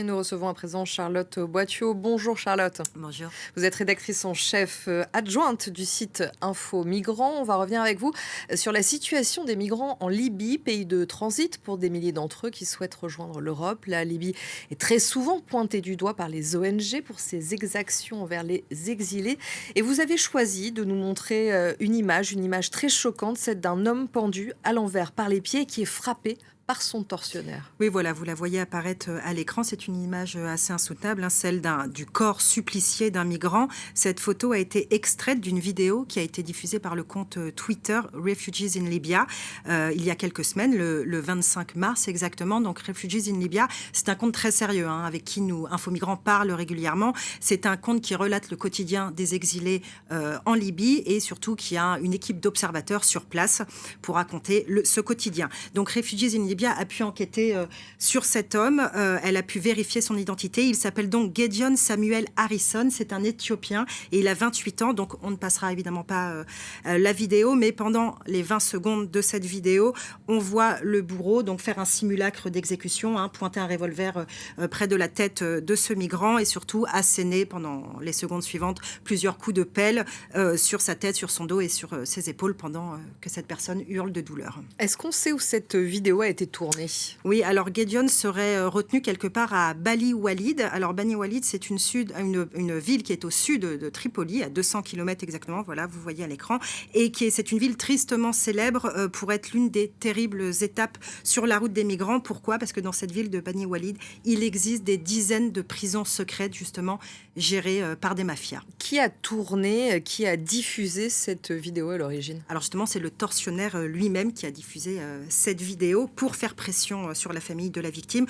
Et nous recevons à présent Charlotte Boitiot. Bonjour Charlotte. Bonjour. Vous êtes rédactrice en chef adjointe du site Info Migrants. On va revenir avec vous sur la situation des migrants en Libye, pays de transit pour des milliers d'entre eux qui souhaitent rejoindre l'Europe. La Libye est très souvent pointée du doigt par les ONG pour ses exactions envers les exilés. Et vous avez choisi de nous montrer une image très choquante, celle d'un homme pendu à l'envers par les pieds qui est frappé par son tortionnaire. Oui, voilà, vous la voyez apparaître à l'écran. C'est une image assez insoutenable, celle du corps supplicié d'un migrant. Cette photo a été extraite d'une vidéo qui a été diffusée par le compte Twitter Refugees in Libya il y a quelques semaines, le 25 mars exactement. Donc Refugees in Libya, c'est un compte très sérieux avec qui nous, Info Migrants, parle régulièrement. C'est un compte qui relate le quotidien des exilés en Libye et surtout qui a une équipe d'observateurs sur place pour raconter ce quotidien. Donc Refugees in Libya a pu enquêter sur cet homme. Elle a pu vérifier son identité. Il s'appelle donc Gideon Samuel Harrison. C'est un Éthiopien et il a 28 ans. Donc, on ne passera évidemment pas la vidéo. Mais pendant les 20 secondes de cette vidéo, on voit le bourreau donc faire un simulacre d'exécution, pointer un revolver près de la tête de ce migrant et surtout asséner pendant les secondes suivantes plusieurs coups de pelle sur sa tête, sur son dos et sur ses épaules pendant que cette personne hurle de douleur. Est-ce qu'on sait où cette vidéo a été tournée ? Oui, alors Gideon serait retenu quelque part à Bani Walid. Alors Bani Walid, c'est une ville qui est au sud de Tripoli, à 200 km exactement, voilà, vous voyez à l'écran, et c'est une ville tristement célèbre pour être l'une des terribles étapes sur la route des migrants. Pourquoi ? Parce que dans cette ville de Bani Walid, il existe des dizaines de prisons secrètes, justement, gérées par des mafias. Qui a tourné, qui a diffusé cette vidéo à l'origine ? Alors justement, c'est le tortionnaire lui-même qui a diffusé cette vidéo pour faire pression sur la famille de la victime.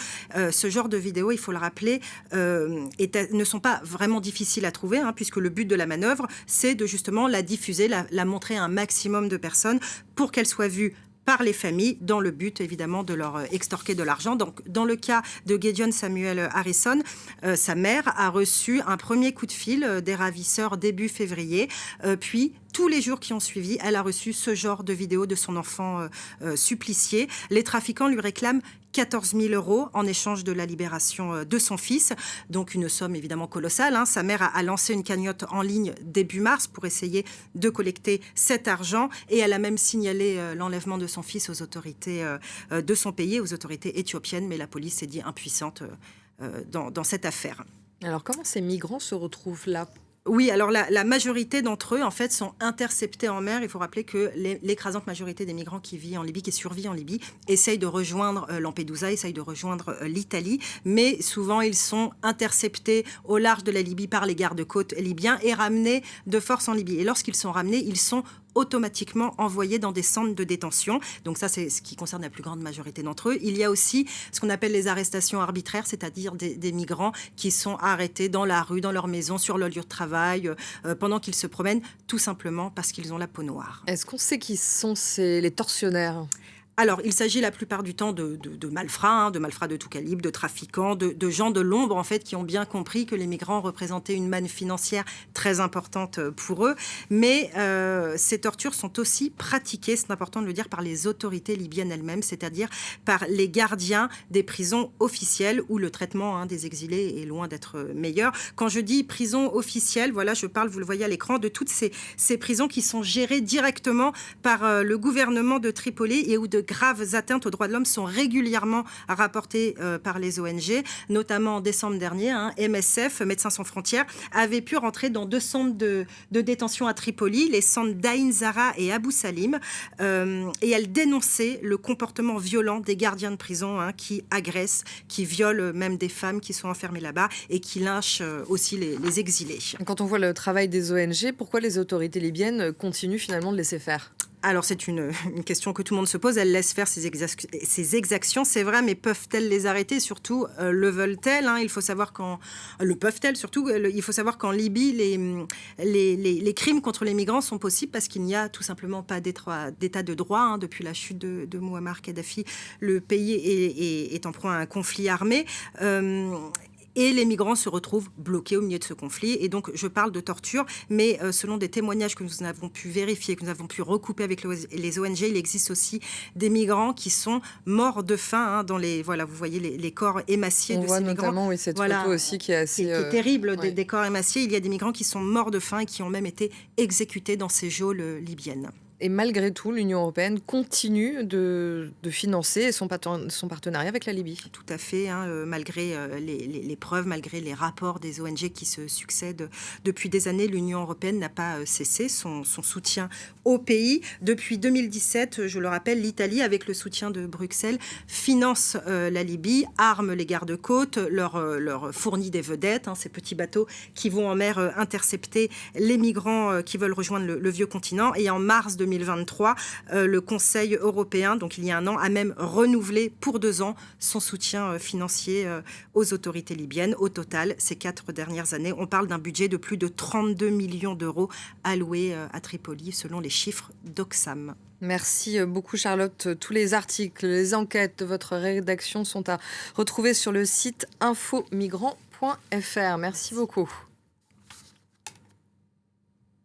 Ce genre de vidéos, il faut le rappeler, ne sont pas vraiment difficiles à trouver, puisque le but de la manœuvre, c'est de justement la diffuser, la montrer à un maximum de personnes pour qu'elle soit vue par les familles, dans le but évidemment de leur extorquer de l'argent. Donc, dans le cas de Gideon Samuel Harrison, sa mère a reçu un premier coup de fil des ravisseurs début février, puis tous les jours qui ont suivi, elle a reçu ce genre de vidéo de son enfant supplicié. Les trafiquants lui réclament 14 000 € en échange de la libération de son fils. Donc une somme évidemment colossale. Sa mère a lancé une cagnotte en ligne début mars pour essayer de collecter cet argent. Et elle a même signalé l'enlèvement de son fils aux autorités de son pays, aux autorités éthiopiennes. Mais la police s'est dit impuissante dans cette affaire. Alors comment ces migrants se retrouvent là ? Oui, alors la majorité d'entre eux, en fait, sont interceptés en mer. Il faut rappeler que l'écrasante majorité des migrants qui vivent en Libye, qui survivent en Libye, essayent de rejoindre Lampedusa, essayent de rejoindre l'Italie. Mais souvent, ils sont interceptés au large de la Libye par les gardes-côtes libyens et ramenés de force en Libye. Et lorsqu'ils sont ramenés, ils sont automatiquement envoyés dans des centres de détention. Donc ça, c'est ce qui concerne la plus grande majorité d'entre eux. Il y a aussi ce qu'on appelle les arrestations arbitraires, c'est-à-dire des migrants qui sont arrêtés dans la rue, dans leur maison, sur leur lieu de travail, pendant qu'ils se promènent, tout simplement parce qu'ils ont la peau noire. Est-ce qu'on sait qui sont les tortionnaires ? Alors, il s'agit la plupart du temps de malfrats, de malfrats de tout calibre, de trafiquants, de gens de l'ombre, en fait, qui ont bien compris que les migrants représentaient une manne financière très importante pour eux. Mais ces tortures sont aussi pratiquées, c'est important de le dire, par les autorités libyennes elles-mêmes, c'est-à-dire par les gardiens des prisons officielles, où le traitement des exilés est loin d'être meilleur. Quand je dis prison officielle, voilà, je parle, vous le voyez à l'écran, de toutes ces prisons qui sont gérées directement par le gouvernement de Tripoli et où de graves atteintes aux droits de l'homme sont régulièrement rapportées par les ONG. Notamment en décembre dernier, MSF, Médecins sans frontières, avait pu rentrer dans 2 centres de détention à Tripoli, les centres d'Ain Zara et Abu Salim, et elle dénonçait le comportement violent des gardiens de prison qui agressent, qui violent même des femmes qui sont enfermées là-bas et qui lynchent aussi les exilés. Quand on voit le travail des ONG, pourquoi les autorités libyennes continuent finalement de laisser faire ? Alors, c'est une question que tout le monde se pose. Elles laissent faire ces exactions, c'est vrai, mais peuvent-elles les arrêter ? Surtout, le veulent-elles ? Il faut savoir le peuvent-elles surtout ? Il faut savoir qu'en Libye, les crimes contre les migrants sont possibles parce qu'il n'y a tout simplement pas d'état de droit. Depuis la chute de Mouammar Kadhafi, le pays est en proie à un conflit armé. et les migrants se retrouvent bloqués au milieu de ce conflit. Et donc, je parle de torture, mais selon des témoignages que nous avons pu vérifier, que nous avons pu recouper avec les ONG, il existe aussi des migrants qui sont morts de faim. Voilà, vous voyez les corps émaciés de ces migrants. On voit notamment cette photo aussi qui est assez... qui est terrible, des corps émaciés. Il y a des migrants qui sont morts de faim et qui ont même été exécutés dans ces geôles libyennes. Et malgré tout, l'Union européenne continue de financer son partenariat avec la Libye. Tout à fait, malgré les preuves, malgré les rapports des ONG qui se succèdent depuis des années, l'Union européenne n'a pas cessé son soutien au pays. Depuis 2017, je le rappelle, l'Italie, avec le soutien de Bruxelles, finance la Libye, arme les gardes-côtes, leur fournit des vedettes, ces petits bateaux qui vont en mer intercepter les migrants qui veulent rejoindre le vieux continent. Et en mars 2023, le Conseil européen, donc il y a un an, a même renouvelé pour 2 ans son soutien financier aux autorités libyennes. Au total, ces 4 dernières années, on parle d'un budget de plus de 32 millions d'euros alloués à Tripoli, selon les chiffres d'Oxfam. Merci beaucoup Charlotte. Tous les articles, les enquêtes de votre rédaction sont à retrouver sur le site infomigrants.fr. Merci beaucoup.